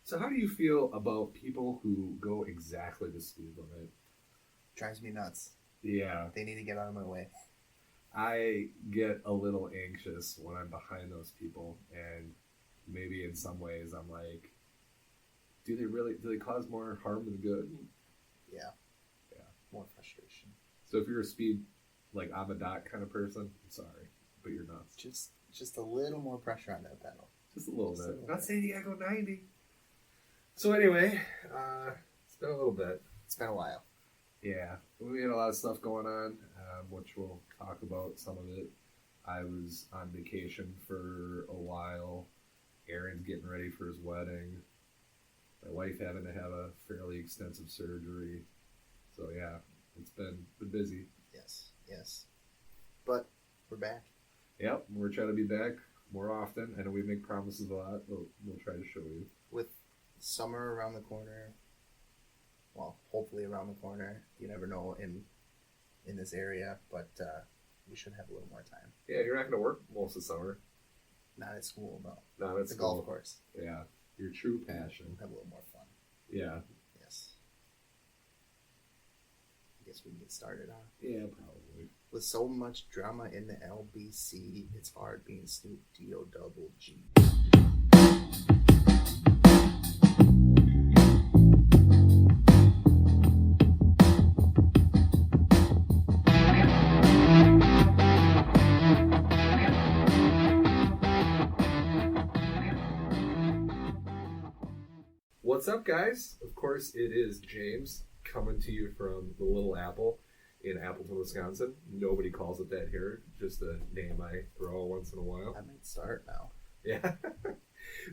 So how do you feel about people who go exactly the speed limit? Drives me nuts. Yeah. They need to get out of my way. I get a little anxious when I'm behind those people, and maybe in some ways I'm like, do they cause more harm than good? Yeah. Yeah. More frustration. So if you're a speed, like I'm a dot kind of person, I'm sorry, but you're nuts. Just a little more pressure on that pedal. Just a little bit. Not saying you gotta go 90. So anyway, it's been a little bit. It's been a while. Yeah, we had a lot of stuff going on, which we'll talk about some of it. I was on vacation for a while. Aaron's getting ready for his wedding. My wife having to have a fairly extensive surgery. So yeah, it's been busy. Yes. But we're back. Yep, we're trying to be back more often. I know we make promises a lot, but we'll try to show you. With summer around the corner, well, hopefully around the corner. You never know in this area, but we should have a little more time. Yeah, you're not going to work most of the summer. Not at school, no. Not at the school. golf course. Yeah, your true passion. We'll have a little more fun. Yeah. Yes. I guess we can get started, huh? Yeah, probably. With so much drama in the LBC, it's hard being Snoop D-O-double-G. What's up, guys? Of course, it is James coming to you from the Little Apple in Appleton, Wisconsin. Nobody calls it that here, just a name I throw once in a while. I might start now. Yeah.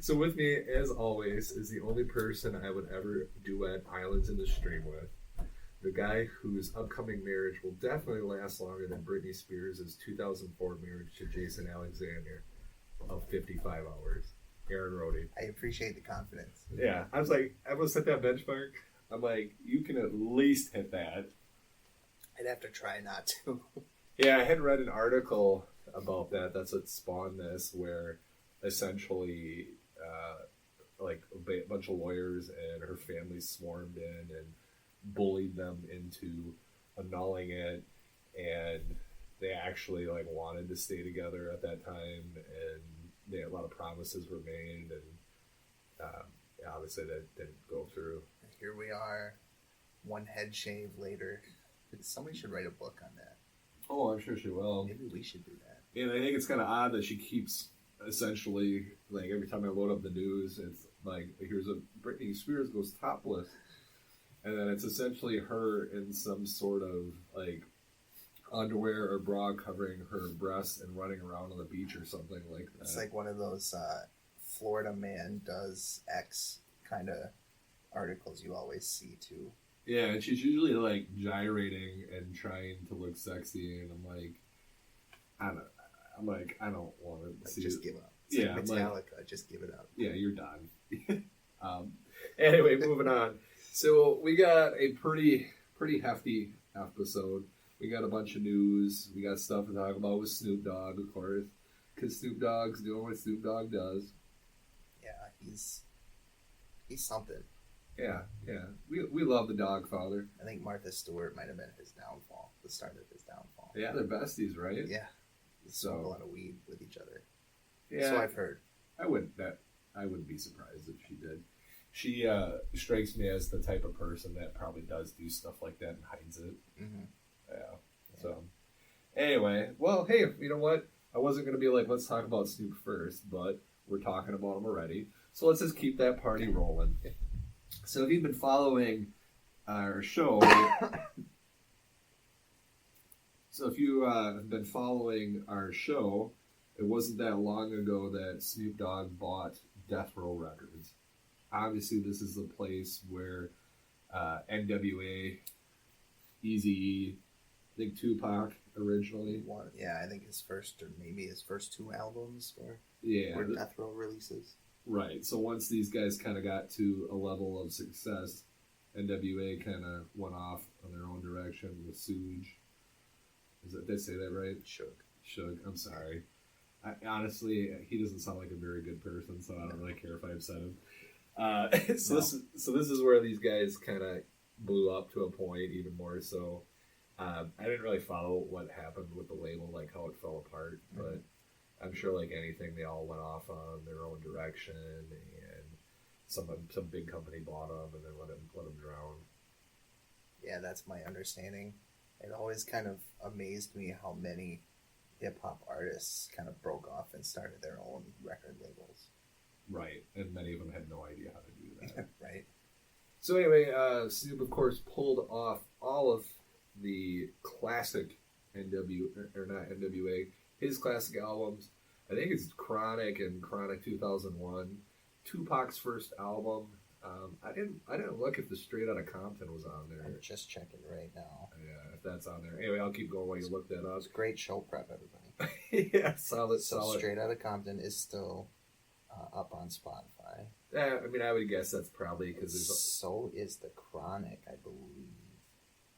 So with me, as always, is the only person I would ever duet Islands in the Stream with. The guy whose upcoming marriage will definitely last longer than Britney Spears' 2004 marriage to Jason Alexander of 55 hours. Aaron Rohde. I appreciate the confidence. Yeah. I was like, I'm going to set that benchmark. I'm like, you can at least hit that. I'd have to try not to. Yeah, I had read an article about that. That's what spawned this, where essentially, like a bunch of lawyers and her family swarmed in and bullied them into annulling it, and they actually like wanted to stay together at that time, and a lot of promises were made, and obviously that didn't go through. Here we are, one head shave later. Somebody should write a book on that. Oh, I'm sure she will. Maybe we should do that. And I think it's kind of odd that she keeps essentially, like, every time I load up the news, it's like, here's a Britney Spears goes topless. And then it's essentially her in some sort of, like, underwear or bra covering her breasts and running around on the beach or something like that. It's like one of those Florida man does X kind of articles you always see, too. Yeah, and she's usually, like, gyrating and trying to look sexy, and I'm like, I don't want to see just it. give up. It's Yeah, like Metallica, just give it up. Yeah, you're done. Anyway, moving on. So we got a pretty hefty episode. We got a bunch of news. We got stuff to talk about with Snoop Dogg, of course, because Snoop Dogg's doing what Snoop Dogg does. Yeah, he's something. Yeah. We love the Dog Father. I think Martha Stewart might have been his downfall, the start of his downfall. Yeah, they're besties, right? Yeah. They smoke a lot of weed with each other. Yeah. So I've heard. I wouldn't be surprised if she did. She strikes me as the type of person that probably does do stuff like that and hides it. Mm-hmm. Yeah. So, anyway, well, hey, you know what? I wasn't going to be like, let's talk about Snoop first, but we're talking about him already. So let's just keep that party rolling. So if you've been following our show, have been following our show, it wasn't that long ago that Snoop Dogg bought Death Row Records. Obviously, this is the place where NWA, Eazy-E, I think Tupac originally. Yeah, I think his first or maybe his first two albums were Death Row releases. Right. So once these guys kind of got to a level of success, NWA kind of went off on their own direction with Suge. Did I say that right? Suge. I'm sorry. Honestly, he doesn't sound like a very good person, so I don't really care if I upset him. So this is where these guys kind of blew up to a point even more so. I didn't really follow what happened with the label, like how it fell apart, but I'm sure like anything, they all went off on their own direction, and some big company bought them and then let them drown. Yeah, that's my understanding. It always kind of amazed me how many hip hop artists kind of broke off and started their own record labels. Right, and many of them had no idea how to do that. Right. So anyway, Snoop of course pulled off all of the classic NWA, his classic albums. I think it's Chronic and Chronic 2001. Tupac's first album. I didn't look if the Straight Outta Compton was on there. I'm just checking right now. Yeah, if that's on there. Anyway, I'll keep going while you look that up. It's great show prep, everybody. Yeah, solid. Straight Outta Compton is still up on Spotify. Yeah, I mean, I would guess that's probably because there's. So is the Chronic, I believe.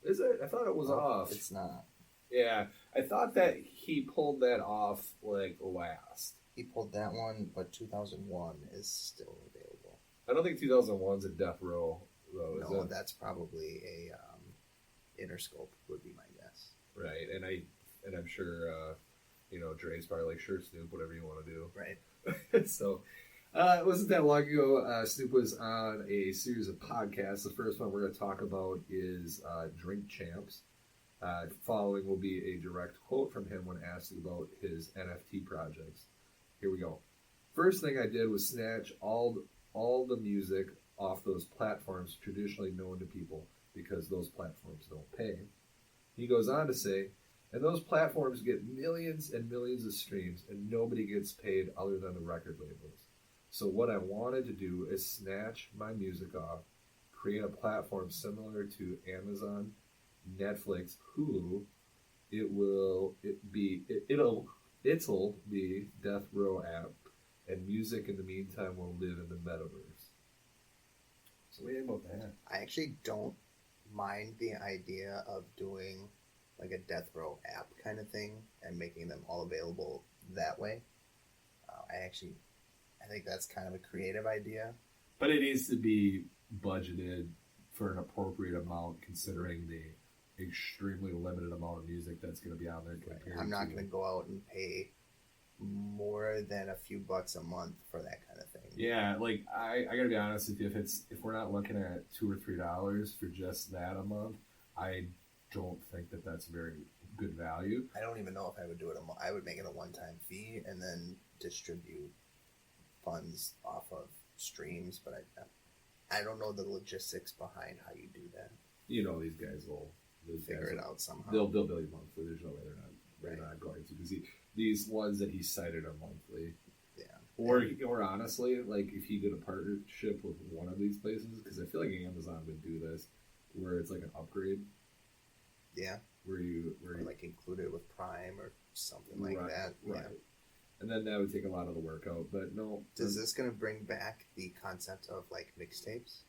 Is it? I thought it was off. It's not. Yeah, I thought that he pulled that off like last. He pulled that one, but 2001 is still available. I don't think 2001's a Death Row though. No, is it? that's probably a Interscope would be my guess. Right, and I'm sure Dre's probably like, sure, Snoop, whatever you want to do. Right. So. It wasn't that long ago, Snoop was on a series of podcasts. The first one we're going to talk about is Drink Champs. Following will be a direct quote from him when asked about his NFT projects. Here we go. First thing I did was snatch all the music off those platforms traditionally known to people because those platforms don't pay. He goes on to say, and those platforms get millions and millions of streams and nobody gets paid other than the record labels. So what I wanted to do is snatch my music off, create a platform similar to Amazon, Netflix, Hulu. It'll be Death Row app, and music in the meantime will live in the metaverse. So what do you think about that? I actually don't mind the idea of doing like a Death Row app kind of thing and making them all available that way. I think that's kind of a creative idea. But it needs to be budgeted for an appropriate amount considering the extremely limited amount of music that's going to be on there compared I'm not going to go out and pay more than a few bucks a month for that kind of thing. Yeah, like I got to be honest with you, if we're not looking at $2 or $3 for just that a month, I don't think that that's very good value. I don't even know if I would do it I would make it a one-time fee and then distribute funds off of streams, but I don't know the logistics behind how you do that. You know, these guys will figure it out somehow. They'll bill you monthly. There's no way they're not going to, because these ones that he cited are monthly. Yeah. Or honestly, like if he did a partnership with one of these places, because I feel like Amazon would do this, where it's like an upgrade. Yeah. Where you like include it with Prime or something like that. Right. Yeah. And then that would take a lot of the work out. But no. Is this going to bring back the concept of like mixtapes?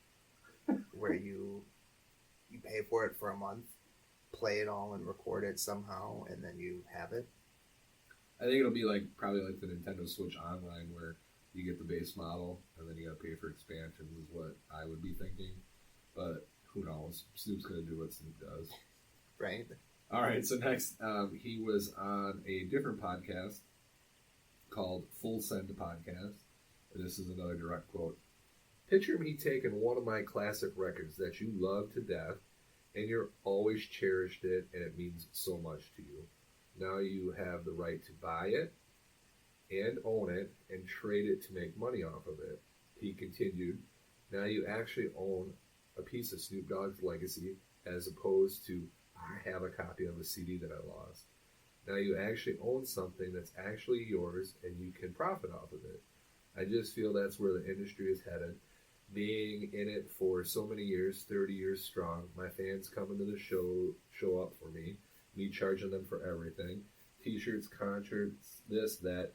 Where you pay for it for a month, play it all and record it somehow, and then you have it? I think it'll be probably like the Nintendo Switch Online, where you get the base model and then you got to pay for expansions, is what I would be thinking. But who knows? Snoop's going to do what Snoop does. Right. All right, so next, he was on a different podcast called Full Send Podcast, and this is another direct quote. Picture me taking one of my classic records that you love to death, and you're always cherished it, and it means so much to you. Now you have the right to buy it and own it and trade it to make money off of it. He continued, now you actually own a piece of Snoop Dogg's legacy, as opposed to I have a copy of a CD that I lost. Now you actually own something that's actually yours and you can profit off of it. I just feel that's where the industry is headed. Being in it for so many years, 30 years strong, my fans coming to the show up for me charging them for everything. T-shirts, concerts, this, that,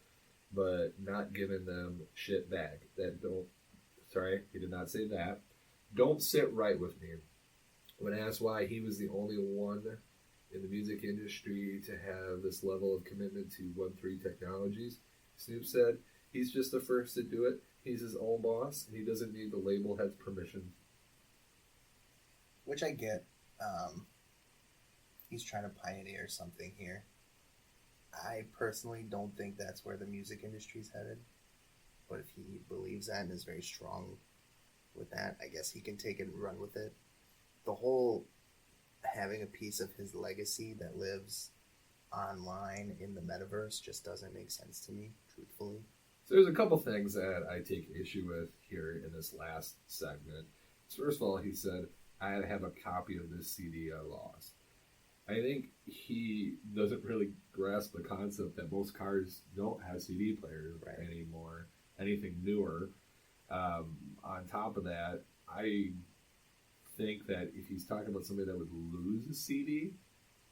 but not giving them shit back. He did not say that. Don't sit right with me. When asked why he was the only one in the music industry to have this level of commitment to Web3 technologies, Snoop said, he's just the first to do it, He's his own boss, and he doesn't need the label head's permission. Which I get. He's trying to pioneer something here. I personally don't think that's where the music industry's headed. But if he believes that and is very strong with that, I guess he can take it and run with it. The whole having a piece of his legacy that lives online in the metaverse just doesn't make sense to me, truthfully. So there's a couple things that I take issue with here in this last segment. So first of all, he said, I have a copy of this CD I lost. I think he doesn't really grasp the concept that most cars don't have CD players anymore, anything newer. On top of that, I think that if he's talking about somebody that would lose a CD,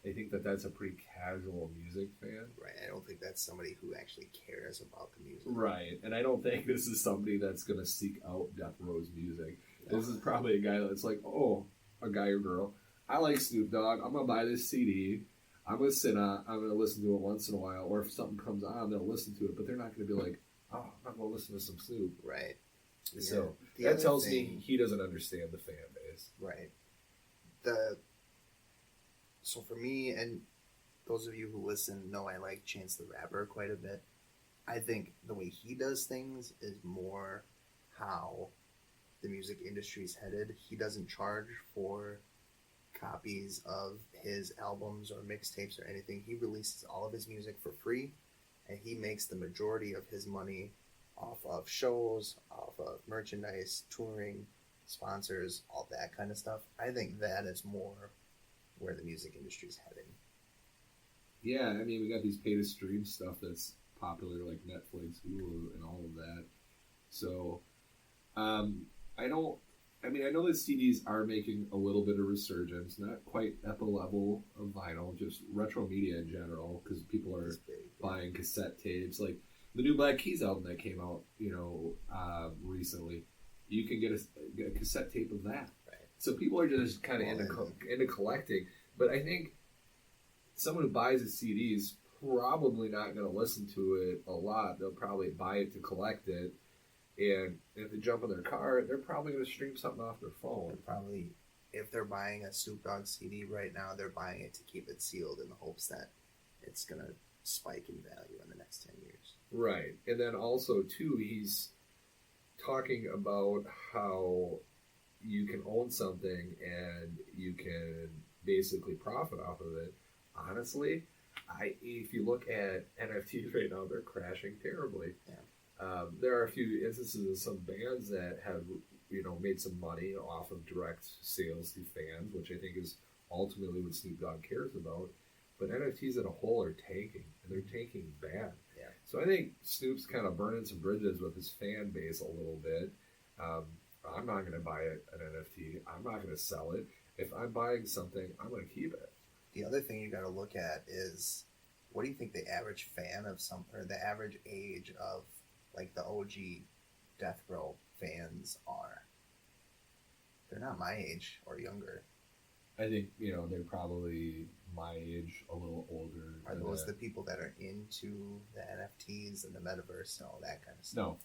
I think that that's a pretty casual music fan. Right. I don't think that's somebody who actually cares about the music. Right. And I don't think this is somebody that's going to seek out Death Row's music. This is probably a guy that's like, oh, a guy or girl, I like Snoop Dogg. I'm going to buy this CD. I'm going to sit on I'm going to listen to it once in a while. Or if something comes on, they'll listen to it. But they're not going to be like, oh, I'm not going to listen to some Snoop. Right. So that tells me he doesn't understand the fan base. Right. So for me, and those of you who listen know I like Chance the Rapper quite a bit. I think the way he does things is more how the music industry's headed. He doesn't charge for copies of his albums or mixtapes or anything. He releases all of his music for free, and he makes the majority of his money off of shows, off of merchandise, touring, sponsors, all that kind of stuff. I think that is more where the music industry's heading. Yeah, I mean, we got these pay-to-stream stuff that's popular, like Netflix, Hulu, and all of that. So, I know that CDs are making a little bit of resurgence, not quite at the level of vinyl, just retro media in general, because people are buying cassette tapes. Like the new Black Keys album that came out, recently, you can get a cassette tape of that. Right. So people are just kind of into collecting. But I think someone who buys a CD is probably not going to listen to it a lot. They'll probably buy it to collect it. And if they jump in their car, they're probably going to stream something off their phone. Probably, if they're buying a Snoop Dogg CD right now, they're buying it to keep it sealed in the hopes that it's going to spike in value in the next 10 years. Right. And then also, too, he's talking about how you can own something and you can basically profit off of it. Honestly, if you look at NFTs right now, they're crashing terribly. Yeah. There are a few instances of some bands that have, made some money off of direct sales to fans, which I think is ultimately what Snoop Dogg cares about. But NFTs as a whole are tanking, and they're tanking bad. Yeah. So I think Snoop's kind of burning some bridges with his fan base a little bit. I'm not going to buy an NFT. I'm not going to sell it. If I'm buying something, I'm going to keep it. The other thing you got to look at is, what do you think the average fan of or the average age of like the OG Death Row fans are? They're not my age or younger. I think, they're probably my age, a little older. Are those the people that are into the NFTs and the metaverse and all that kind of stuff? No.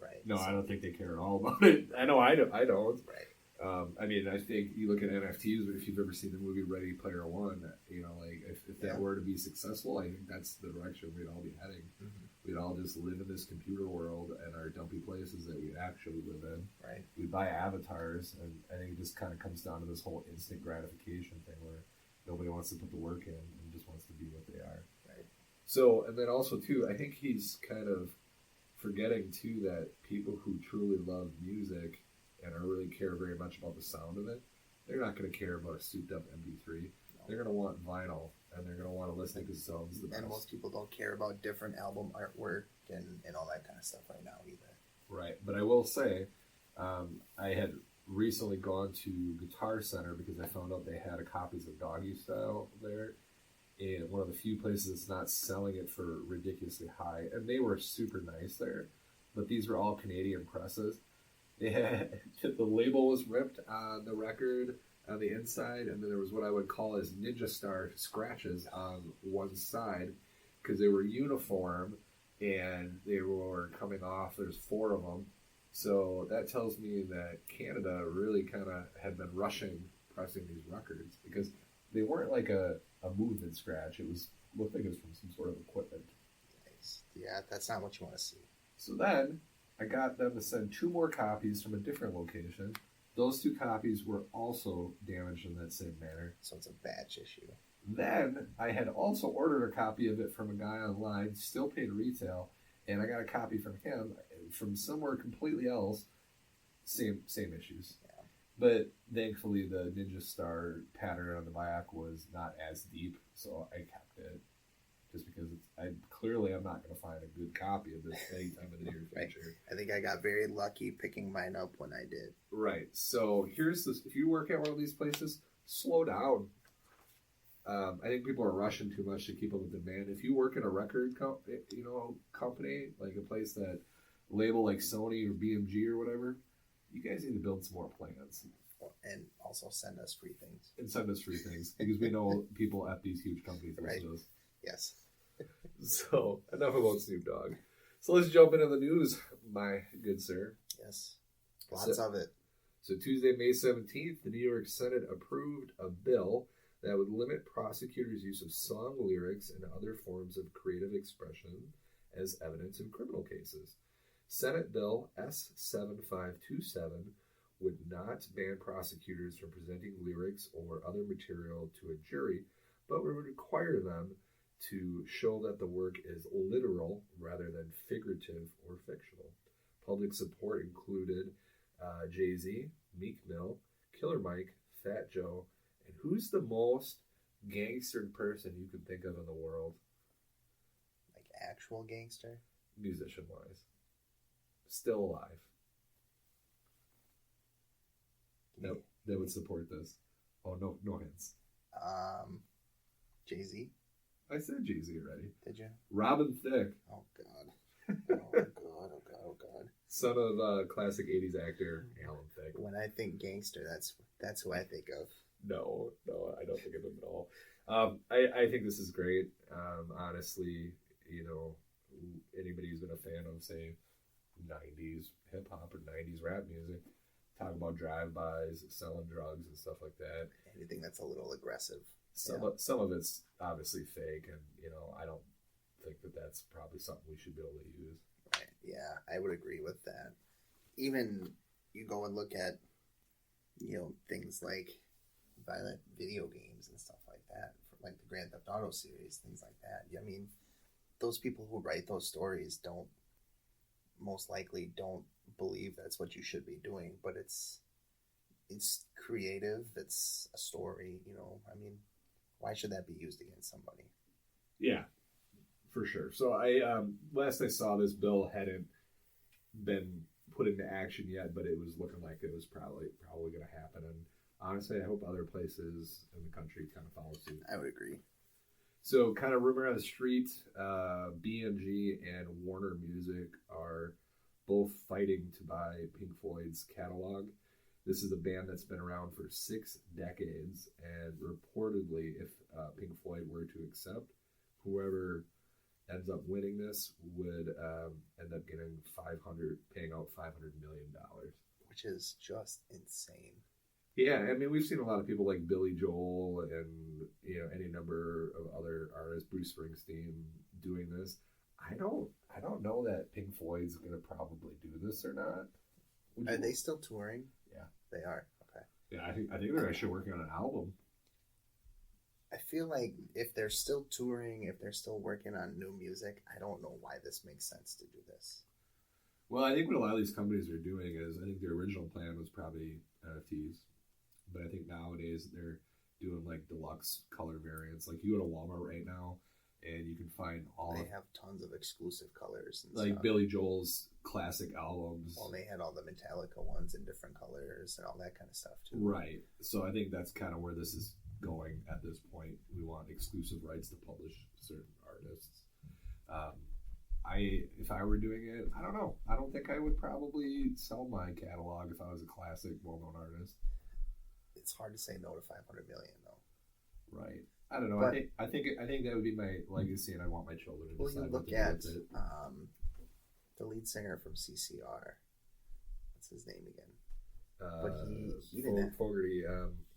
Right. No, I don't think they care at all about it. I know I don't. Right. I think you look at NFTs, if you've ever seen the movie Ready Player One, if that were to be successful, I think that's the direction we'd all be heading. Mm-hmm. We'd all just live in this computer world and our dumpy places that we actually live in. Right. We'd buy avatars, and I think it just kind of comes down to this whole instant gratification thing where nobody wants to put the work in and just wants to be what they are. Right. So, and then also, too, I think he's kind of forgetting, too, that people who truly love music and really care very much about the sound of it, they're not going to care about a souped-up MP3. No. They're going to want vinyl, and they're going to want to listen to songs the best. And most people don't care about different album artwork and all that kind of stuff right now either. Right, but I will say, I had recently gone to Guitar Center because I found out they had a copies of Doggy Style there, and one of the few places that's not selling it for ridiculously high, and they were super nice there, but these were all Canadian presses. They had, the label was ripped on the record on the inside, and then there was what I would call as Ninja Star scratches on one side because they were uniform and they were coming off. There's 4 of them, So that tells me that Canada really kind of had been rushing pressing these records because they weren't like a movement scratch. It looked like it was from some sort of equipment. Nice. Yeah, that's not what you want to see. So then I got them to send 2 more copies from a different location. Those 2 copies were also damaged in that same manner. So it's a batch issue. Then I had also ordered a copy of it from a guy online, still paid retail, and I got a copy from him from somewhere completely else. Same issues. Yeah. But thankfully the Ninja Star pattern on the back was not as deep, so I kept it. Just because I'm not going to find a good copy of this anytime in the near future. Right. I think I got very lucky picking mine up when I did. Right. So here's this: if you work at one of these places, slow down. I think people are rushing too much to keep up with demand. If you work in a record company, like a place that label like Sony or BMG or whatever, you guys need to build some more plans. And also send us free things. Because we know people at these huge companies listen to us. Yes. So, enough about Snoop Dogg. So let's jump into the news, my good sir. Yes. Lots of it. So Tuesday, May 17th, the New York Senate approved a bill that would limit prosecutors' use of song lyrics and other forms of creative expression as evidence in criminal cases. Senate Bill S-7527 would not ban prosecutors from presenting lyrics or other material to a jury, but would require them to show that the work is literal rather than figurative or fictional. Public support included Jay-Z, Meek Mill, Killer Mike, Fat Joe, and who's the most gangster person you can think of in the world? Like actual gangster? Musician-wise. Still alive. They would support this. Oh, no hints. Jay-Z? I said Jay-Z already. Did you? Robin Thicke. Oh, God. Oh, God. Son of classic 80s actor Alan Thicke. When I think gangster, that's who I think of. No, I don't think of him at all. I think this is great. Honestly, anybody who's been a fan of, say, 90s hip-hop or 90s rap music, talk about drive-bys, selling drugs and stuff like that. Anything that's a little aggressive. Some of it's obviously fake, and I don't think that that's probably something we should be able to use. Right. Yeah, I would agree with that. Even you go and look at things like violent video games and stuff like that, like the Grand Theft Auto series, things like that. I mean, those people who write those stories most likely don't believe that's what you should be doing, but it's creative. It's a story. I mean, why should that be used against somebody? Yeah, for sure. So I last I saw, this bill hadn't been put into action yet, but it was looking like it was probably going to happen. And honestly, I hope other places in the country kind of follow suit. I would agree. So, kind of rumor on the street, BMG and Warner Music are both fighting to buy Pink Floyd's catalog. This is a band that's been around for 6 decades, and reportedly, if Pink Floyd were to accept, whoever ends up winning this would end up paying out $500 million. Which is just insane. Yeah, I mean, we've seen a lot of people like Billy Joel and any number of other artists, Bruce Springsteen, doing this. I don't know that Pink Floyd's going to probably do this or not. Are they still touring? Yeah, they are. Okay. Yeah, I think they're actually working on an album. I feel like if they're still touring, if they're still working on new music, I don't know why this makes sense to do this. Well, I think what a lot of these companies are doing is, I think their original plan was probably NFTs, but I think nowadays they're doing like deluxe color variants. Like you go to Walmart right now, and you can find They have tons of exclusive colors and like stuff. Billy Joel's classic albums. Well, they had all the Metallica ones in different colors and all that kind of stuff too. Right. So I think that's kind of where this is going at this point. We want exclusive rights to publish certain artists. If I were doing it, I don't know. I don't think I would probably sell my catalog if I was a classic, well-known artist. It's hard to say no to $500 million, though. Right. I don't know. But I think that would be my legacy, and I want my children to decide what to do with it. The lead singer from CCR, what's his name again? But he didn't have Fogerty,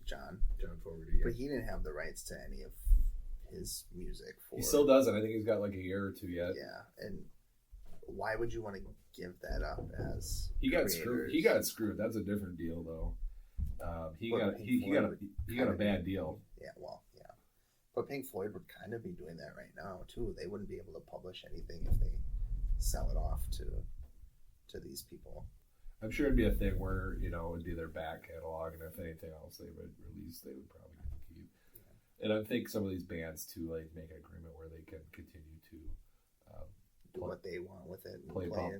John Fogerty. Yeah. But he didn't have the rights to any of his music. He still doesn't. I think he's got like a year or two yet. Yeah, and why would you want to give that up as he got screwed? He got screwed. That's a different deal, though. He got a bad deal. Yeah, well, yeah. But Pink Floyd would kind of be doing that right now too. They wouldn't be able to publish anything if they sell it off to these people. I'm sure it'd be a thing where, you know, it'd be their back catalog, and if anything else they would release, they would probably get to keep. Yeah. And I think some of these bands too, like, make an agreement where they can continue to do what they want with it, and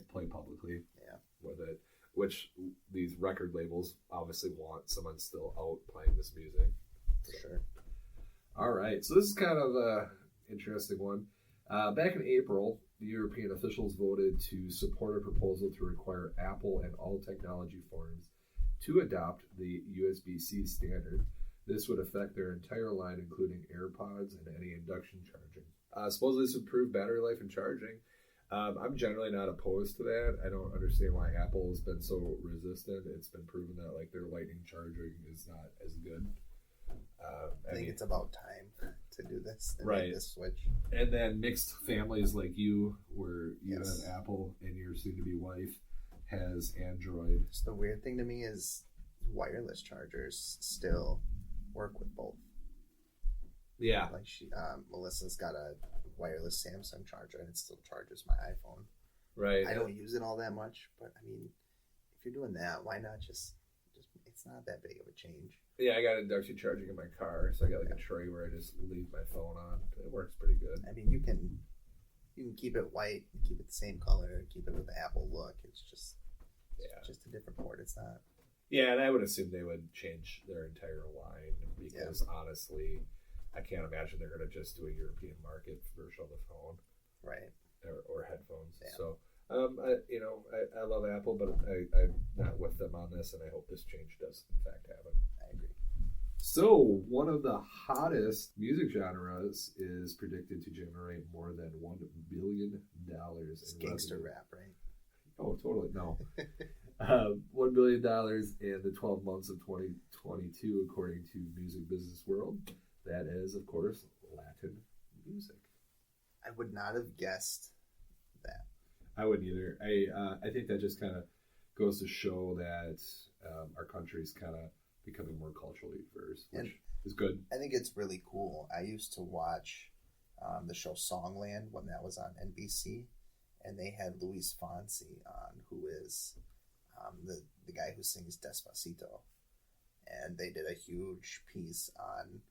play publicly. Yeah, with it, which these record labels obviously want someone still out playing this music. For sure. All right, so this is kind of a interesting one. Back in April, the European officials voted to support a proposal to require Apple and all technology firms to adopt the USB-C standard. This would affect their entire line, including AirPods and any induction charging. Supposedly this would improve battery life and charging. I'm generally not opposed to that. I don't understand why Apple has been so resistant. It's been proven that like their lightning charging is not as good. I think it's about time to do this. Right. Make this switch. And then mixed families like you, where you have Apple and your soon-to-be wife has Android. So the weird thing to me is wireless chargers still work with both. Yeah. Like Melissa's got a wireless Samsung charger and it still charges my iPhone. Right. I don't use it all that much, but I mean, if you're doing that, why not just it's not that big of a change. Yeah, I got induction charging in my car, so I got like a tray where I just leave my phone on. It works pretty good. I mean, you can keep it white, keep it the same color, keep it with the Apple look. It's just a different port. It's not. Yeah, and I would assume they would change their entire line because honestly, I can't imagine they're going to just do a European market version of the phone, right? Or headphones. Yeah. So. I love Apple, but I'm not with them on this, and I hope this change does, in fact, happen. I agree. So, one of the hottest music genres is predicted to generate more than $1 billion It's gangster rap, right? Oh, totally. No. $1 billion in the 12 months of 2022, according to Music Business World. That is, of course, Latin music. I would not have guessed that. I wouldn't either. I think that just kind of goes to show that our country's kind of becoming more culturally diverse, which is good. I think it's really cool. I used to watch the show Songland when that was on NBC, and they had Luis Fonsi on, who is the guy who sings Despacito. And they did a huge piece on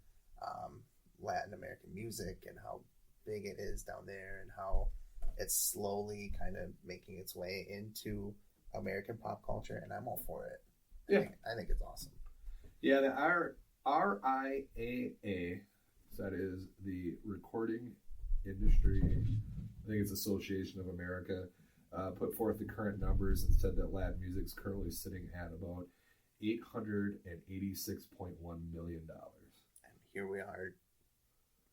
Latin American music and how big it is down there and how it's slowly kind of making its way into American pop culture, and I'm all for it. I think it's awesome. Yeah, the RIAA, so that is the Recording Industry, I think it's Association of America, put forth the current numbers and said that Latin music is currently sitting at about $886.1 million. And here we are,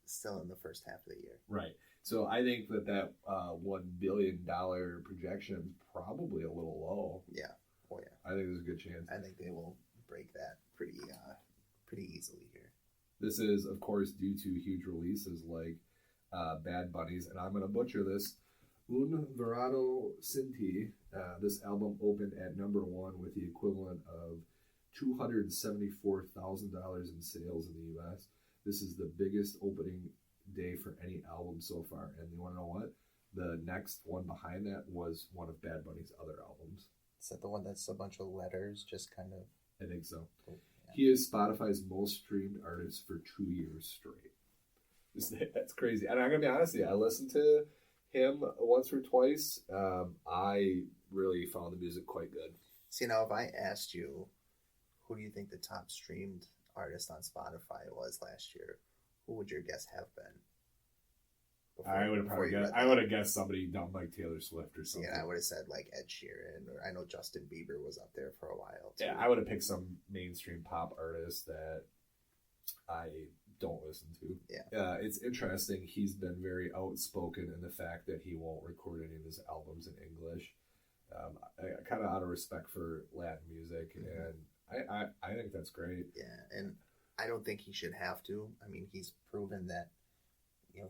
still in the first half of the year. Right. So I think that $1 billion projection is probably a little low. Yeah. Oh yeah. I think there's a good chance. I think they will break that pretty easily here. This is, of course, due to huge releases like Bad Bunny's, and I'm going to butcher this, Un Verano Sinti. This album opened at number 1 with the equivalent of $274,000 in sales in the U.S. This is the biggest opening day for any album so far. And you want to know what? The next one behind that was one of Bad Bunny's other albums. Is that the one that's a bunch of letters just kind of... I think so. Oh, yeah. He is Spotify's most streamed artist for 2 years straight. That's crazy. And I'm going to be honest with you, I listened to him once or twice. I really found the music quite good. See, now if I asked you, who do you think the top streamed artist on Spotify was last year, who would your guess have been? I would have guessed somebody dumb like Taylor Swift or something. Yeah, I would have said like Ed Sheeran, or I know Justin Bieber was up there for a while too. Yeah, I would have picked some mainstream pop artist that I don't listen to. Yeah. It's interesting. He's been very outspoken in the fact that he won't record any of his albums in English. kind of out of respect for Latin music, and I think that's great. Yeah, and I don't think he should have to. I mean, he's proven that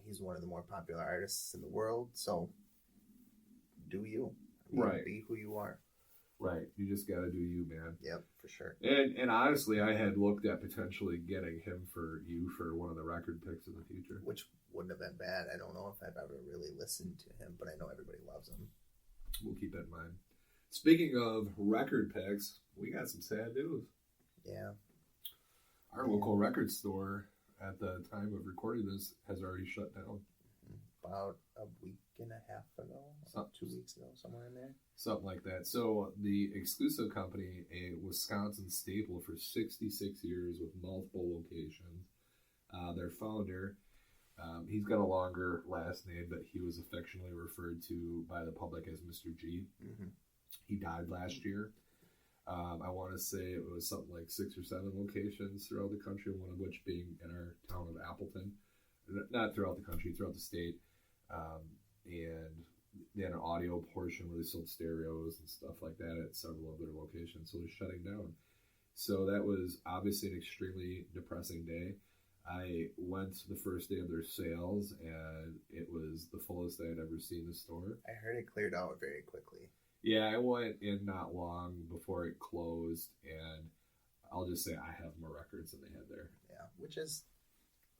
he's one of the more popular artists in the world. So, do you? I mean, Right. Be who you are. Right. You just got to do you, man. Yep, for sure. And honestly, I had looked at potentially getting him for one of the record picks in the future. Which wouldn't have been bad. I don't know if I've ever really listened to him, but I know everybody loves him. We'll keep that in mind. Speaking of record picks, we got some sad news. Yeah. Our local record store at the time of recording this has already shut down. About a week and a half ago, 2 weeks ago, somewhere in there. Something like that. So the exclusive company, a Wisconsin staple for 66 years with multiple locations. Their founder, he's got a longer last name, but he was affectionately referred to by the public as Mr. G. Mm-hmm. He died last year. I want to say it was something like 6 or 7 locations throughout the country, one of which being in our town of Appleton. Not throughout the country, throughout the state. And they had an audio portion where they sold stereos and stuff like that at several other locations. So they're shutting down. So that was obviously an extremely depressing day. I went the first day of their sales, and it was the fullest I had ever seen the store. I heard it cleared out very quickly. Yeah, I went in not long before it closed, and I'll just say I have more records than they had there. Yeah, which is,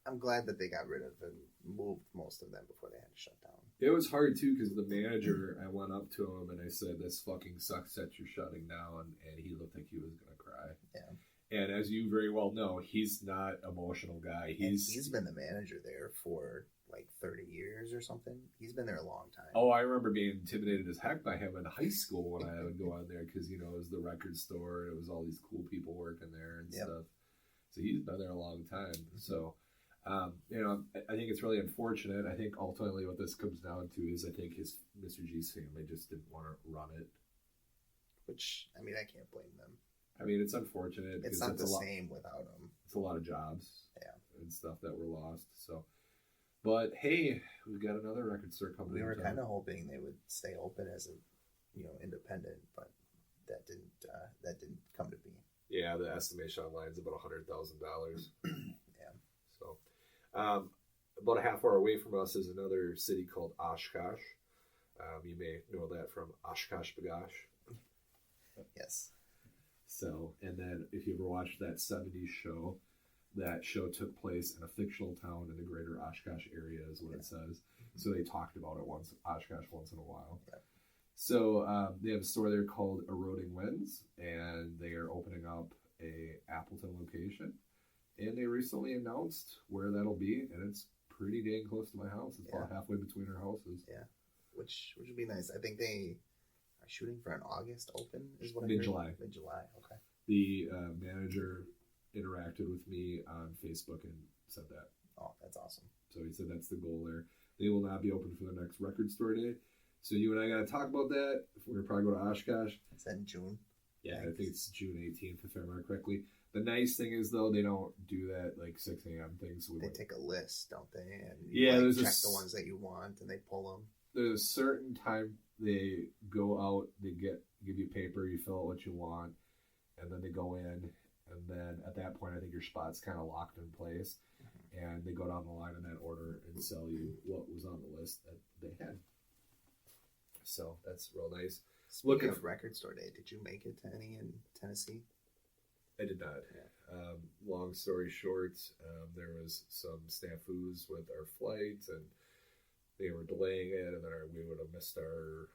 I'm glad that they got rid of and moved most of them before they had to shut down. It was hard, too, because the manager, I went up to him and I said, "This fucking sucks that you're shutting down," and he looked like he was going to cry. Yeah. And as you very well know, he's not an emotional guy. He's been the manager there for like 30 years or something. He's been there a long time. Oh, I remember being intimidated as heck by him in high school when I would go on there because, it was the record store. And it was all these cool people working there and stuff. So he's been there a long time. So, I think it's really unfortunate. I think ultimately what this comes down to is I think Mr. G's family just didn't want to run it. Which, I mean, I can't blame them. I mean, it's unfortunate. It's not the same without them. It's a lot of jobs, and stuff that were lost. So, but hey, we've got another record store coming. We were kind of hoping they would stay open as a, independent, but that didn't come to be. Yeah, the estimation online is about $100,000. Yeah. So, about a half hour away from us is another city called Oshkosh. You may know that from Oshkosh B'gosh. Yes. So, and then if you ever watched that 70s show, that show took place in a fictional town in the greater Oshkosh area is what it says. So they talked about it Oshkosh once in a while. Yeah. So they have a store there called Eroding Winds, and they are opening up a Appleton location. And they recently announced where that'll be, and it's pretty dang close to my house. It's about halfway between our houses. Yeah, which would be nice. I think they are shooting for an August open, is what I heard. Mid-July. Mid-July, okay. The manager interacted with me on Facebook and said that. Oh, that's awesome. So he said that's the goal there. They will not be open for the next record store day. So you and I got to talk about that. We're going to probably go to Oshkosh. Is that in June? Yeah, I think it's June 18th, if I remember correctly. The nice thing is, though, they don't do that, 6 a.m. thing. So they take a list, don't they? And you check the ones that you want, and they pull them. There's a certain time they go out, they give you paper, you fill out what you want, and then they go in, and then at that point, I think your spot's kind of locked in place, and they go down the line in that order and sell you what was on the list that they had. So that's real nice. Speaking of record store day, did you make it to any in Tennessee? I did not. Yeah. Long story short, there was some snafus with our flight, and they were delaying it, and then we would have missed our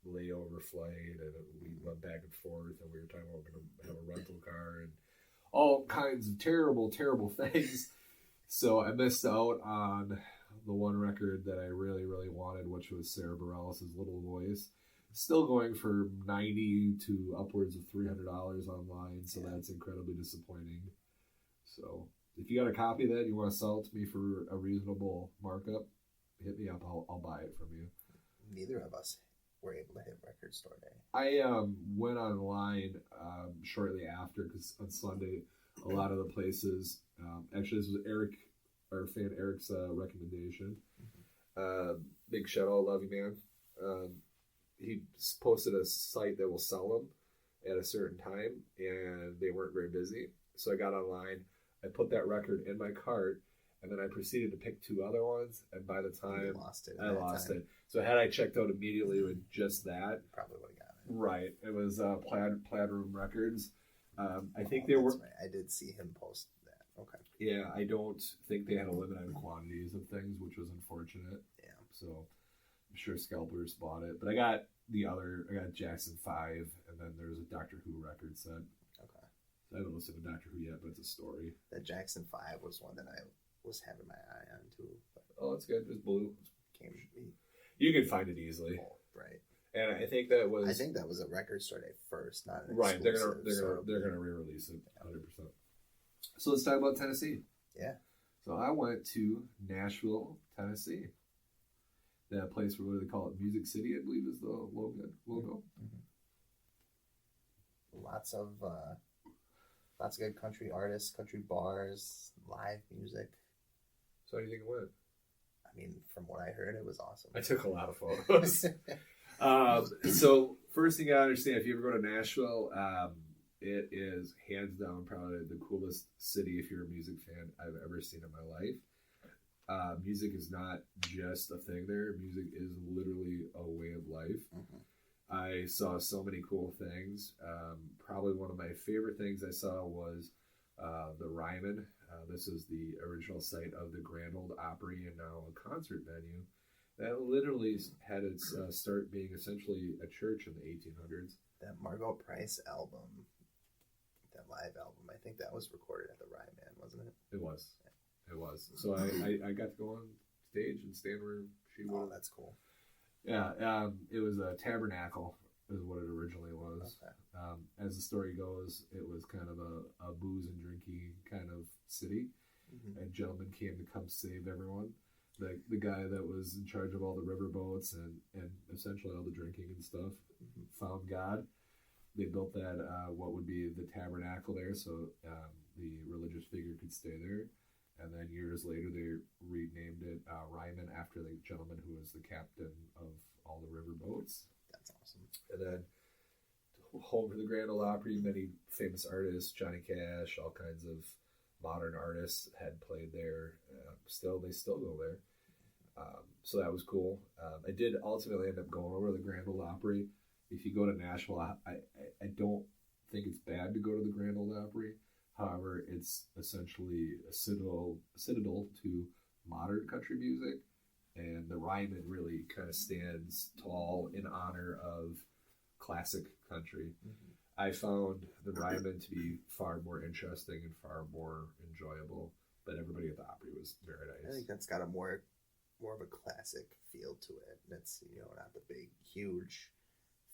layover flight, and we went back and forth, and we were talking about we're going to have a rental car and all kinds of terrible, terrible things. So I missed out on the one record that I really, really wanted, which was Sarah Bareilles' Little Voice. Still going for $90 to upwards of $300 online, so that's incredibly disappointing. So if you got a copy of that, you want to sell it to me for a reasonable markup, hit me up. I'll buy it from you. Neither of us were able to hit record store day. I went online shortly after, because on Sunday, a lot of the places, actually this was Eric, our fan Eric's recommendation. Big shout out, love you, man. he posted a site that will sell them at a certain time, and they weren't very busy. So I got online, I put that record in my cart, and then I proceeded to pick 2 other ones. And by the time I lost it. So had I checked out immediately with just that, probably would have got it. Right. It was Plaid Room Records. I think they were. Right. I did see him post that. Okay. Yeah, I don't think they had a limit on quantities of things, which was unfortunate. Yeah. So I'm sure scalpers bought it, but I got Jackson 5, and then there's a Doctor Who record set. Okay. So I haven't listened to Doctor Who yet, but it's a story. That Jackson 5 was one that I was having my eye on too. But oh, it's good. It's blue. You can find it easily. Oh, right. And I think that was a record store day first, not an right. They're exclusive, they're gonna re-release it 100%. So let's talk about Tennessee. Yeah. So I went to Nashville, Tennessee. That place where they call it Music City, I believe, is the logo. Mm-hmm. Lots of good country artists, country bars, live music. So how do you think it went? I mean, from what I heard, it was awesome. I took a lot of photos. So first thing you gotta understand, if you ever go to Nashville, it is hands down probably the coolest city if you're a music fan I've ever seen in my life. Music is not just a thing there. Music is literally a way of life. Mm-hmm. I saw so many cool things. Probably one of my favorite things I saw was the Ryman. This is the original site of the Grand Ole Opry and now a concert venue that literally had its start being essentially a church in the 1800s. That Margot Price album, that live album, I think that was recorded at the Ryman, wasn't it? It was. It was. So I got to go on stage and stand where she was. Oh, that's cool. Yeah, it was a tabernacle is what it originally was. Okay. As the story goes, it was kind of a booze and drinking kind of city. Mm-hmm. A gentleman came to come save everyone. The guy that was in charge of all the riverboats and essentially all the drinking and stuff found God. They built that, what would be the tabernacle there, so the religious figure could stay there. And then years later, they renamed it Ryman after the gentleman who was the captain of all the riverboats. That's awesome. And then home to the Grand Ole Opry, many famous artists, Johnny Cash, all kinds of modern artists had played there. They still go there. So that was cool. I did ultimately end up going over to the Grand Ole Opry. If you go to Nashville, I don't think it's bad to go to the Grand Ole Opry. However, it's essentially a citadel to modern country music, and the Ryman really kind of stands tall in honor of classic country. Mm-hmm. I found the Ryman to be far more interesting and far more enjoyable, but everybody at the Opry was very nice. I think that's got a more of a classic feel to it. That's, not the big, huge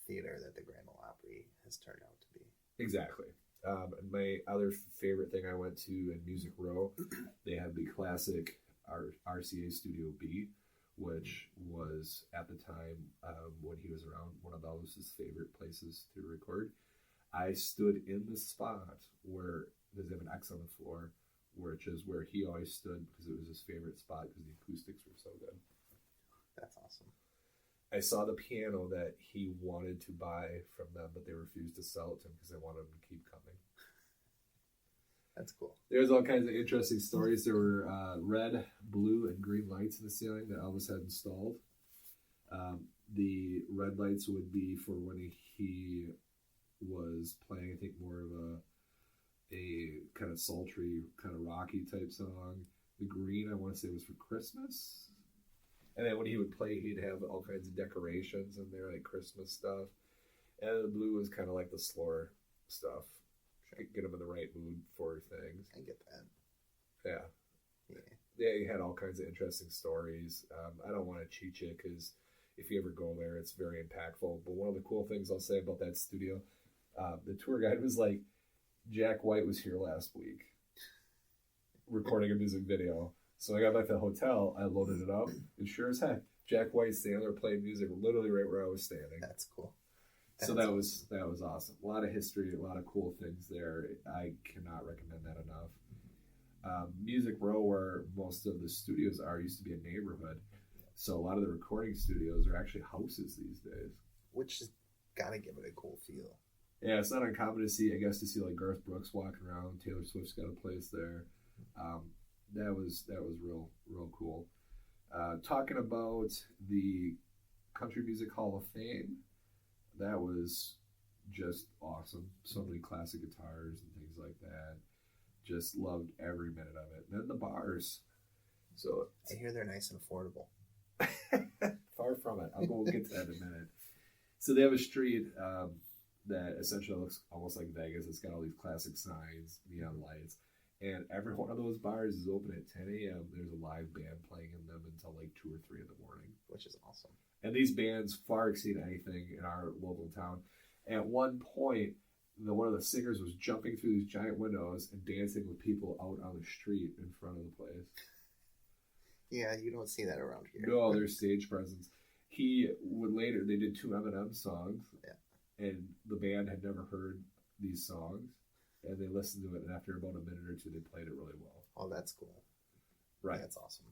theater that the Grand Ole Opry has turned out to be. Exactly. My other favorite thing I went to in Music Row, they have the classic RCA Studio B, which was at the time when he was around one of those his favorite places to record. I stood in the spot where they have an X on the floor, which is where he always stood because it was his favorite spot because the acoustics were so good. That's awesome. I saw the piano that he wanted to buy from them, but they refused to sell it to him because they wanted him to keep coming. That's cool. There's all kinds of interesting stories. There were red, blue, and green lights in the ceiling that Elvis had installed. The red lights would be for when he was playing, I think, more of a kind of sultry, kind of rocky type song. The green, I want to say, was for Christmas. And then when he would play, he'd have all kinds of decorations in there, like Christmas stuff. And the blue was kind of like the slower stuff. Get him in the right mood for things. I get that. Yeah, he had all kinds of interesting stories. I don't want to cheat you because if you ever go there, it's very impactful. But one of the cool things I'll say about that studio, the tour guide was like, Jack White was here last week recording a music video. So I got back to the hotel, I loaded it up, and sure as heck, Jack White standing there playing music literally right where I was standing. That's cool. So that was awesome. A lot of history, a lot of cool things there. I cannot recommend that enough. Music Row, where most of the studios are, used to be a neighborhood. So a lot of the recording studios are actually houses these days. which has got to give it a cool feel. Yeah, it's not uncommon to see, I guess, like Garth Brooks walking around. Taylor Swift's got a place there. That was real cool. Talking about the Country Music Hall of Fame, that was just awesome. So many classic guitars and things like that. Just loved every minute of it. And then the bars. So I hear they're nice and affordable. Far from it. I'll go get to that in a minute. So they have a street that essentially looks almost like Vegas. It's got all these classic signs, neon lights. And every one of those bars is open at 10 a.m. There's a live band playing in them until like 2 or 3 in the morning. Which is awesome. And these bands far exceed anything in our local town. At one point, one of the singers was jumping through these giant windows and dancing with people out on the street in front of the place. Yeah, you don't see that around here. No, there's stage presence. He would later, they did 2 Eminem songs. Yeah. And the band had never heard these songs. And they listened to it, and after about a minute or two, they played it really well. Oh, that's cool. Right. Yeah, that's awesome.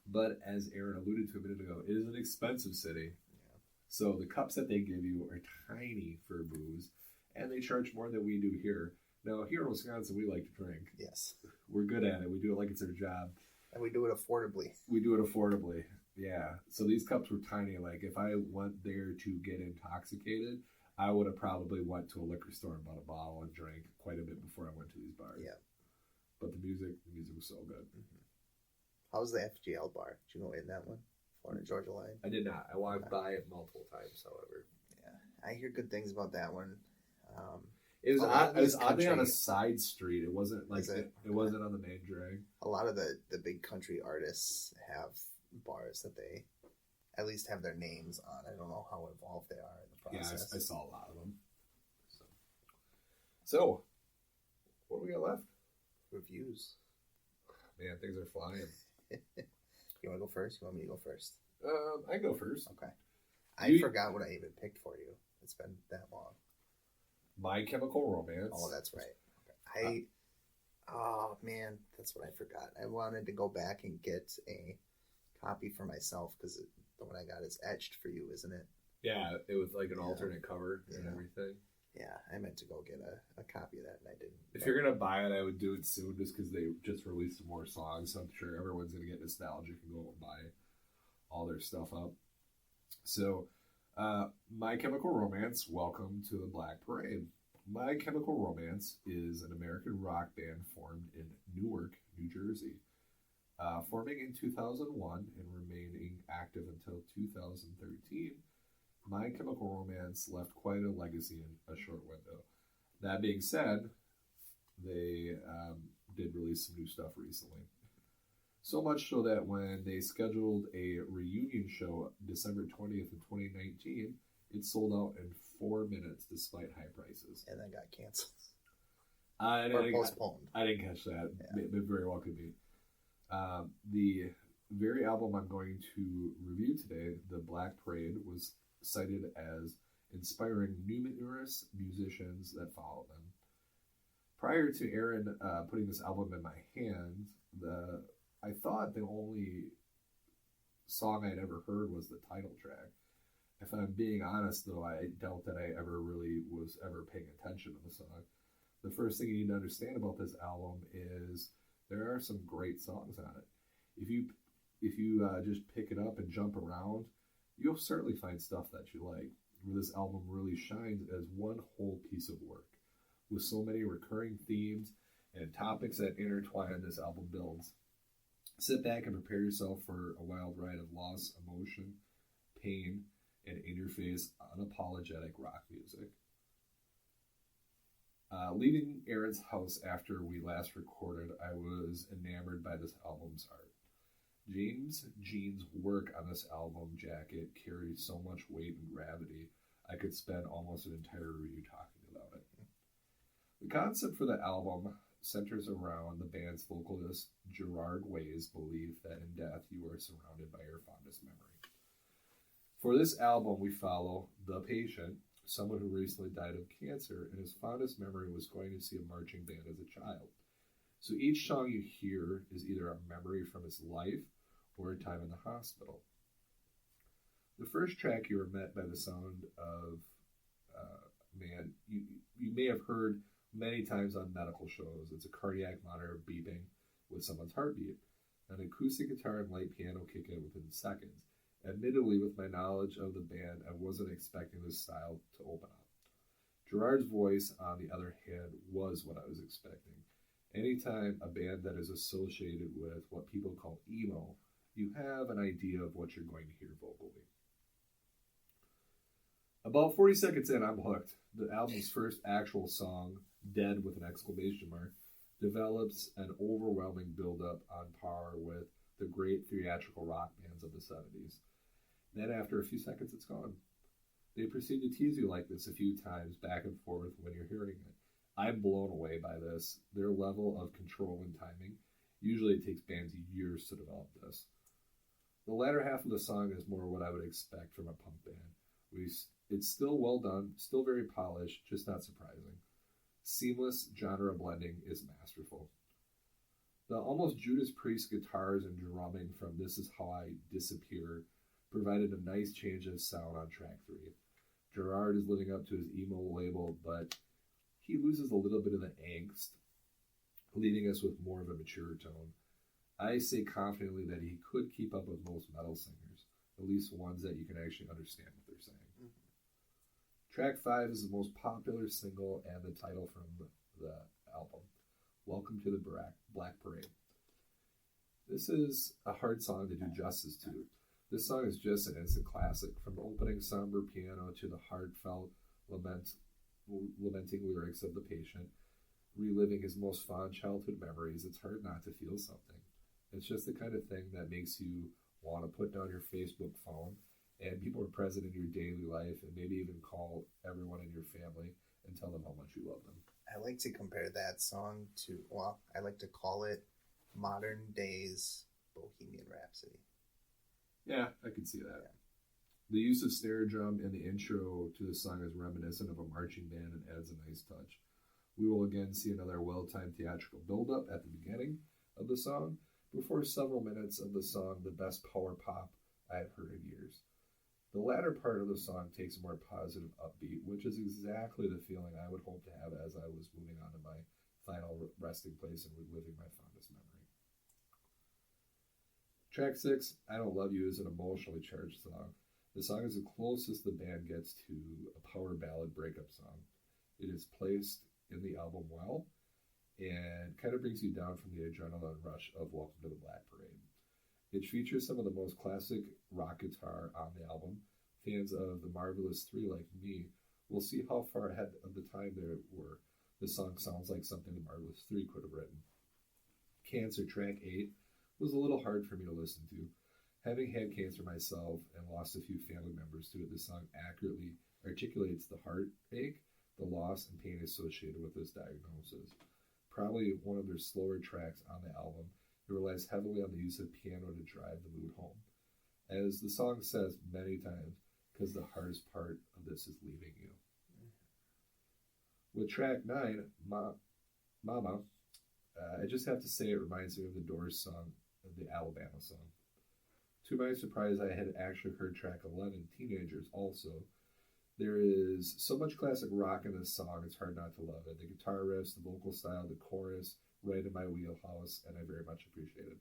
But as Aaron alluded to a minute ago, it is an expensive city. Yeah. So the cups that they give you are tiny for booze, and they charge more than we do here. Now, here in Wisconsin, we like to drink. Yes. We're good at it. We do it like it's our job. And we do it affordably. Yeah. So these cups were tiny. Like, if I went there to get intoxicated, I would have probably went to a liquor store and bought a bottle and drank quite a bit before I went to these bars. Yeah. But the music was so good. Mm-hmm. How was the FGL bar? Did you go in that one? Florida Georgia line? I did not. I walked by it multiple times, however. Yeah. I hear good things about that one. It was oddly on a side street. It wasn't like it wasn't on the main drag. A lot of the big country artists have bars that they at least have their names on. I don't know how involved they are in the process. Yeah, I saw a lot of them. So what do we got left? Reviews. Man, things are flying. You want to go first? You want me to go first? I go first. Okay. I forgot what I even picked for you. It's been that long. My Chemical Romance. Oh, that's right. Okay. Oh man, that's what I forgot. I wanted to go back and get a copy for myself because the one I got is etched for you, isn't it? Yeah, it was like an alternate cover and everything. Yeah, I meant to go get a copy of that and I didn't. If you're going to buy it, I would do it soon just because they just released some more songs. So I'm sure everyone's going to get nostalgic and go and buy all their stuff up. So, My Chemical Romance, welcome to the Black Parade. My Chemical Romance is an American rock band formed in Newark, New Jersey. Forming in 2001 and remaining active until 2013, My Chemical Romance left quite a legacy in a short window. That being said, they did release some new stuff recently. So much so that when they scheduled a reunion show December 20th of 2019, it sold out in 4 minutes despite high prices. And then got canceled. Or postponed. I didn't catch that. Yeah. It very well could be. The very album I'm going to review today, The Black Parade, was cited as inspiring numerous musicians that followed them. Prior to Aaron putting this album in my hands, I thought the only song I'd ever heard was the title track. If I'm being honest, though, I doubt that I ever really was ever paying attention to the song. The first thing you need to understand about this album is there are some great songs on it. If you just pick it up and jump around, you'll certainly find stuff that you like. Where this album really shines as one whole piece of work, with so many recurring themes and topics that intertwine this album builds. Sit back and prepare yourself for a wild ride of loss, emotion, pain, and in-your-face, unapologetic rock music. Leaving Aaron's house after we last recorded, I was enamored by this album's art. James Jean's work on this album jacket carries so much weight and gravity, I could spend almost an entire review talking about it. The concept for the album centers around the band's vocalist Gerard Way's belief that in death you are surrounded by your fondest memory. For this album, we follow the patient, someone who recently died of cancer, and his fondest memory was going to see a marching band as a child. So each song you hear is either a memory from his life or a time in the hospital. The first track, you were met by the sound of man you may have heard many times on medical shows. It's a cardiac monitor beeping with someone's heartbeat. An acoustic guitar and light piano kick in within seconds. Admittedly, with my knowledge of the band, I wasn't expecting this style to open up. Gerard's voice, on the other hand, was what I was expecting. Anytime a band that is associated with what people call emo, you have an idea of what you're going to hear vocally. About 40 seconds in, I'm hooked. The album's first actual song, Dead with an exclamation mark, develops an overwhelming build-up on par with the great theatrical rock bands of the 70s. Then after a few seconds, it's gone. They proceed to tease you like this a few times back and forth when you're hearing it. I'm blown away by this. Their level of control and timing. Usually it takes bands years to develop this. The latter half of the song is more what I would expect from a punk band. It's still well done, still very polished, just not surprising. Seamless genre blending is masterful. The almost Judas Priest guitars and drumming from This Is How I Disappear provided a nice change of sound on track 3. Gerard is living up to his emo label, but he loses a little bit of the angst, leaving us with more of a mature tone. I say confidently that he could keep up with most metal singers, at least ones that you can actually understand what they're saying. Track 5 is the most popular single and the title from the album, Welcome to the Black Parade. This is a hard song to do justice to. This song is just an instant classic, from the opening somber piano to the heartfelt lamenting lyrics of the patient, reliving his most fond childhood memories. It's hard not to feel something. It's just the kind of thing that makes you want to put down your Facebook phone and people are present in your daily life, and maybe even call everyone in your family and tell them how much you love them. I like to compare that song to, well, I like to call it modern days Bohemian Rhapsody. Yeah, I can see that. Yeah. The use of snare drum in the intro to the song is reminiscent of a marching band and adds a nice touch. We will again see another well-timed theatrical build-up at the beginning of the song, before several minutes of the song, the best power pop I have heard in years. The latter part of the song takes a more positive upbeat, which is exactly the feeling I would hope to have as I was moving on to my final resting place and reliving my fondest memory. Track 6, I Don't Love You, is an emotionally charged song. The song is the closest the band gets to a power ballad breakup song. It is placed in the album well, and kind of brings you down from the adrenaline rush of Welcome to the Black Parade. It features some of the most classic rock guitar on the album. Fans of the Marvelous Three like me will see how far ahead of the time they were. The song sounds like something the Marvelous Three could have written. Cancer, track 8, was a little hard for me to listen to. Having had cancer myself and lost a few family members to it, this song accurately articulates the heartache, the loss, and pain associated with this diagnosis. Probably one of their slower tracks on the album, it relies heavily on the use of piano to drive the mood home. As the song says many times, because the hardest part of this is leaving you. With track 9, Mama, I just have to say it reminds me of the Doors song, the Alabama song. To my surprise, I had actually heard track 11, Teenagers, also. There is so much classic rock in this song, it's hard not to love it. The guitar riffs, the vocal style, the chorus, right in my wheelhouse, and I very much appreciate it.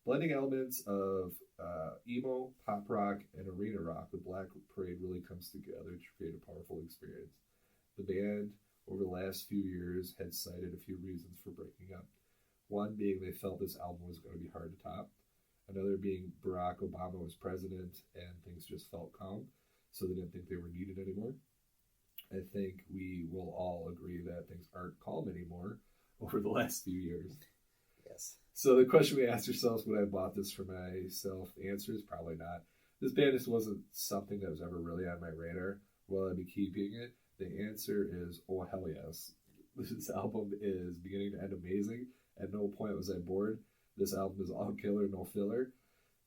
Blending elements of emo, pop rock, and arena rock, the Black Parade really comes together to create a powerful experience. The band, over the last few years, had cited a few reasons for breaking up. One being they felt this album was going to be hard to top. Another being Barack Obama was president and things just felt calm, so they didn't think they were needed anymore. I think we will all agree that things aren't calm anymore over the last few years. Yes. So the question we asked ourselves, would I have bought this for myself? The answer is probably not. This band just wasn't something that was ever really on my radar. Will I be keeping it? The answer is, oh, hell yes. This album is beginning to end amazing. At no point was I bored. This album is all killer, no filler.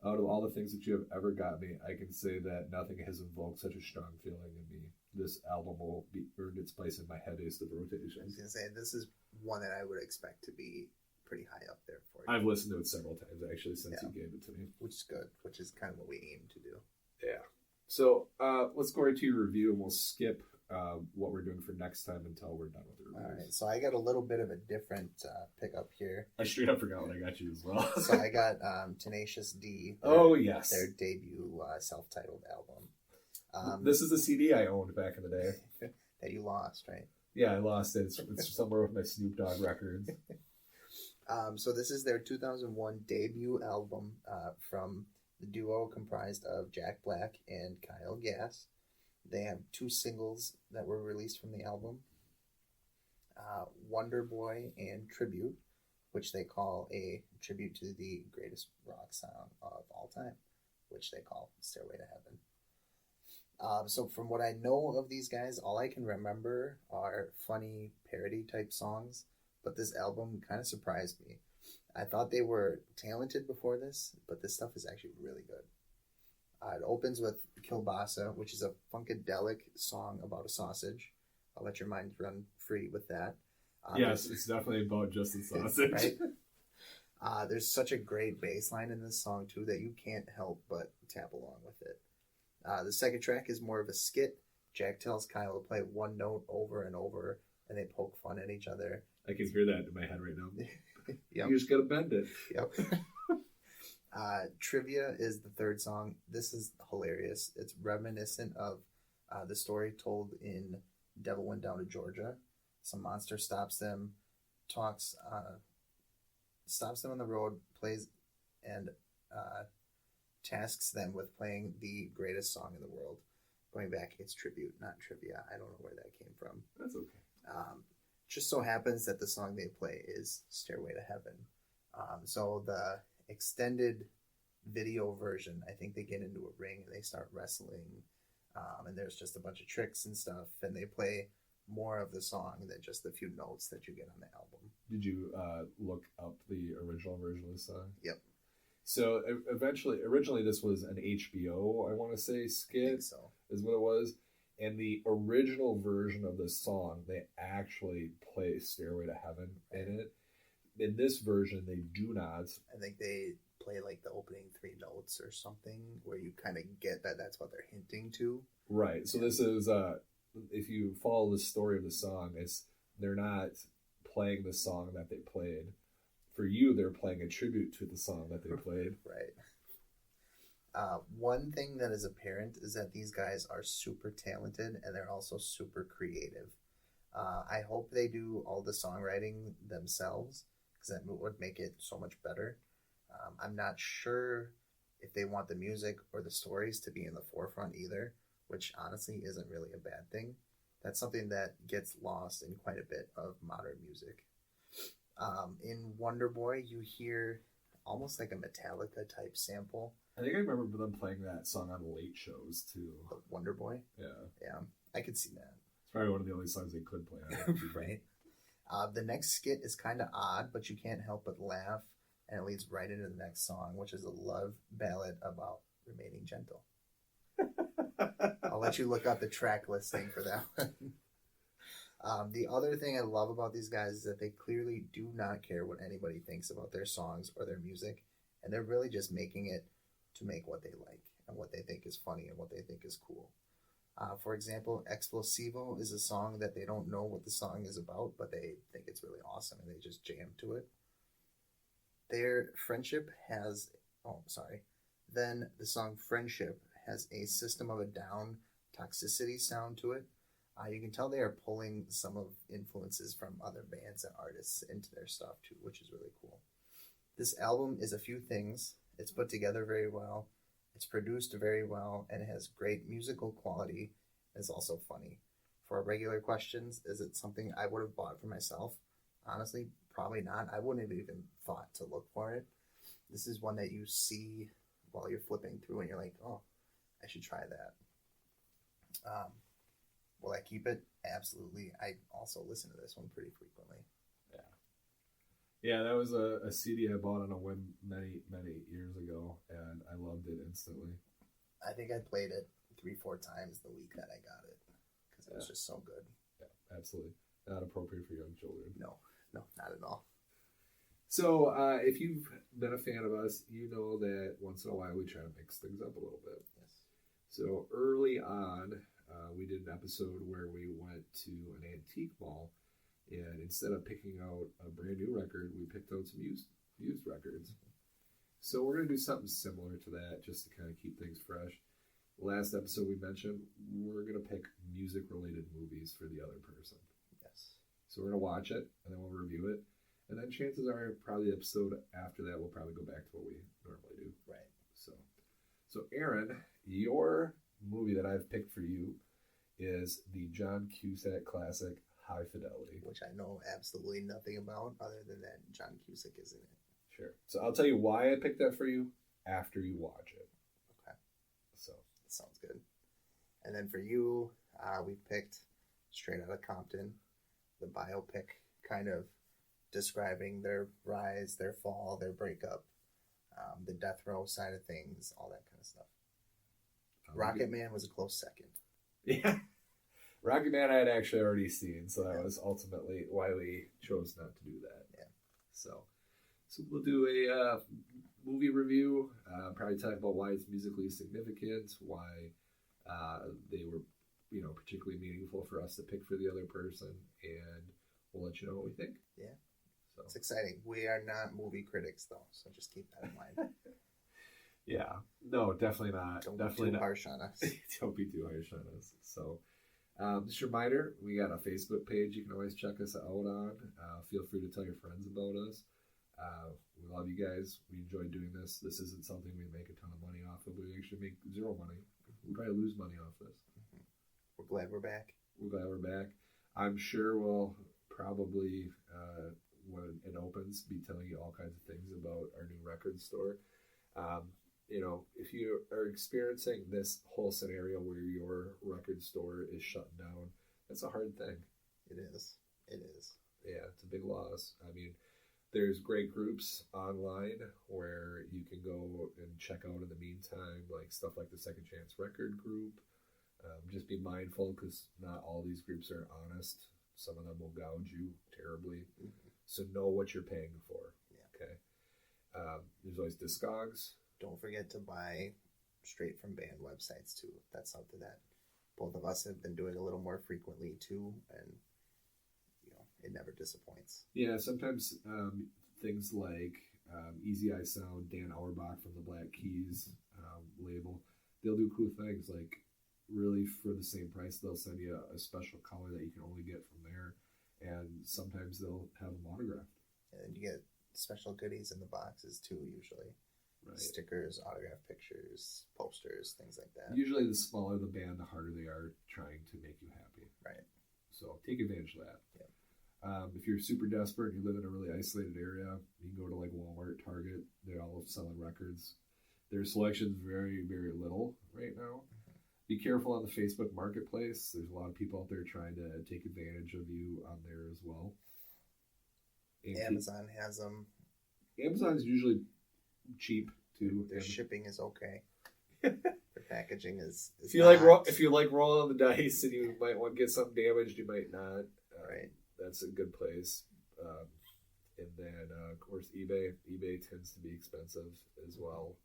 Out of all the things that you have ever got me, I can say that nothing has invoked such a strong feeling in me. This album will be earned its place in my heaviest of rotations. I was going to say, this is one that I would expect to be pretty high up there for you. I've listened to it several times, actually, since you gave it to me. Which is good, which is kind of what we aim to do. Yeah. So let's go right to your review, and we'll skip what we're doing for next time until we're done with the reviews. All right, so I got a little bit of a different pickup here. I straight up forgot what I got you as well. So I got Tenacious D. Yes. Their debut self-titled album. This is the CD I owned back in the day. That you lost, right? Yeah, I lost it. It's somewhere with my Snoop Dogg records. So this is their 2001 debut album from the duo comprised of Jack Black and Kyle Gass. They have 2 singles that were released from the album. Wonder Boy and Tribute, which they call a tribute to the greatest rock song of all time, which they call Stairway to Heaven. So from what I know of these guys, all I can remember are funny parody type songs, but this album kind of surprised me. I thought they were talented before this, but this stuff is actually really good. It opens with Kielbasa, which is a funkadelic song about a sausage. I'll let your mind run free with that. Yes, it's definitely about just the sausage. Right? There's such a great bass line in this song, too, that you can't help but tap along with it. The second track is more of a skit. Jack tells Kyle to play one note over and over, and they poke fun at each other. I can hear that in my head right now. Yep. You just gotta bend it. Yep. Trivia is the third song. This is hilarious. It's reminiscent of the story told in Devil Went Down to Georgia. Some monster stops them on the road, plays, and tasks them with playing the greatest song in the world. Going back, it's tribute, not trivia. I don't know where that came from. That's okay. Just so happens that the song they play is Stairway to Heaven. So the extended video version, I think they get into a ring and they start wrestling, and there's just a bunch of tricks and stuff, and they play more of the song than just the few notes that you get on the album. Did you look up the original version of the song? Yep. So originally this was an HBO, I want to say, skit. I think so. Is what it was. And the original version of the song, they actually play Stairway to Heaven in it. In this version, they do not. I think they play like the opening 3 notes or something where you kind of get that that's what they're hinting to. Right. So this is, if you follow the story of the song, they're not playing the song that they played. For you, they're playing a tribute to the song that they played. Right. One thing that is apparent is that these guys are super talented and they're also super creative. I hope they do all the songwriting themselves because that would make it so much better. I'm not sure if they want the music or the stories to be in the forefront either, which honestly isn't really a bad thing. That's something that gets lost in quite a bit of modern music. In Wonder Boy, you hear almost like a Metallica type sample. I think I remember them playing that song on late shows too. The Wonder Boy? Yeah, I could see that. It's probably one of the only songs they could play on TV. Right. The next skit is kind of odd, but you can't help but laugh, and it leads right into the next song, which is a love ballad about remaining gentle. I'll let you look up the track listing for that one. The other thing I love about these guys is that they clearly do not care what anybody thinks about their songs or their music, and they're really just making it to make what they like and what they think is funny and what they think is cool. For example, Explosivo is a song that they don't know what the song is about, but they think it's really awesome and they just jam to it. Their friendship has... Then the song Friendship has a System of a Down toxicity sound to it. You can tell they are pulling some of influences from other bands and artists into their stuff too, which is really cool. This album is a few things. It's put together very well. It's produced very well and it has great musical quality. It's also funny. For regular questions, is it something I would have bought for myself? Honestly, probably not. I wouldn't have even thought to look for it. This is one that you see while you're flipping through and you're like, oh, I should try that. Will I keep it? Absolutely. I also listen to this one pretty frequently. Yeah, that was a CD I bought on a whim many, many years ago, and I loved it instantly. I think I played it 3-4 times the week that I got it, because it was just so good. Yeah, absolutely. Not appropriate for young children. No, not at all. So, if you've been a fan of us, you know that once in a while we try to mix things up a little bit. Yes. So early on, we did an episode where we went to an antique mall, and instead of picking out a brand new record, we picked out some used records. So we're going to do something similar to that, just to kind of keep things fresh. Last episode we mentioned, we're going to pick music-related movies for the other person. Yes. So we're going to watch it, and then we'll review it. And then chances are, probably the episode after that, we'll probably go back to what we normally do. Right. So Aaron, your movie that I've picked for you is the John Cusack classic, High Fidelity. Which I know absolutely nothing about other than that John Cusack is in it. Sure. So I'll tell you why I picked that for you after you watch it. Okay. So that sounds good. And then for you, we picked Straight Outta Compton, the biopic kind of describing their rise, their fall, their breakup, the death row side of things, all that kind of stuff. Rocket Man was a close second. Yeah. Rocket Man I had actually already seen, so that was ultimately why we chose not to do that. Yeah. So we'll do a movie review, probably talk about why it's musically significant, why they were, particularly meaningful for us to pick for the other person, and we'll let you know what we think. Yeah. So it's exciting. We are not movie critics, though, so just keep that in mind. Yeah. No, definitely not. Don't definitely be too not. harsh on us. Don't be too harsh on us. So, just a reminder, we got a Facebook page you can always check us out on. Feel free to tell your friends about us. We love you guys. We enjoy doing this. This isn't something we make a ton of money off of. We actually make zero money. We probably lose money off this. Mm-hmm. We're glad we're back. We're glad we're back. I'm sure we'll probably, when it opens, be telling you all kinds of things about our new record store. If you are experiencing this whole scenario where your record store is shut down, that's a hard thing. It is. Yeah, it's a big loss. I mean, there's great groups online where you can go and check out in the meantime, like stuff like the Second Chance Record Group. Just be mindful because not all these groups are honest. Some of them will gouge you terribly. Mm-hmm. So know what you're paying for. Yeah. Okay. There's always Discogs. Don't forget to buy straight from band websites too. That's something that both of us have been doing a little more frequently too, and it never disappoints. Yeah, sometimes things like Easy Eye Sound, Dan Auerbach from the Black Keys label, they'll do cool things like really for the same price they'll send you a special color that you can only get from there, and sometimes they'll have them autographed. And then you get special goodies in the boxes too, usually. Right. Stickers, autographed pictures, posters, things like that. Usually the smaller the band, the harder they are trying to make you happy. Right. So take advantage of that. Yeah. If you're super desperate and you live in a really isolated area, you can go to like Walmart, Target. They're all selling records. Their selection's very, very little right now. Mm-hmm. Be careful on the Facebook Marketplace. There's a lot of people out there trying to take advantage of you on there as well. And Amazon has them. Amazon's usually cheap too. Their shipping is okay. Their packaging is if you like rolling the dice and you might want to get something damaged, you might not. Right. That's a good place. And then of course eBay. eBay tends to be expensive as well.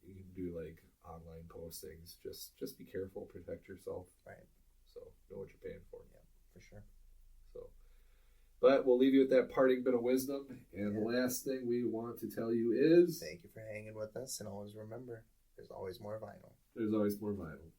You can do like online postings. Just be careful. Protect yourself. Right. So know what you're paying for. Yeah, for sure. So. But we'll leave you with that parting bit of wisdom. And the last thing we want to tell you is... Thank you for hanging with us. And always remember, there's always more vinyl. There's always more vinyl.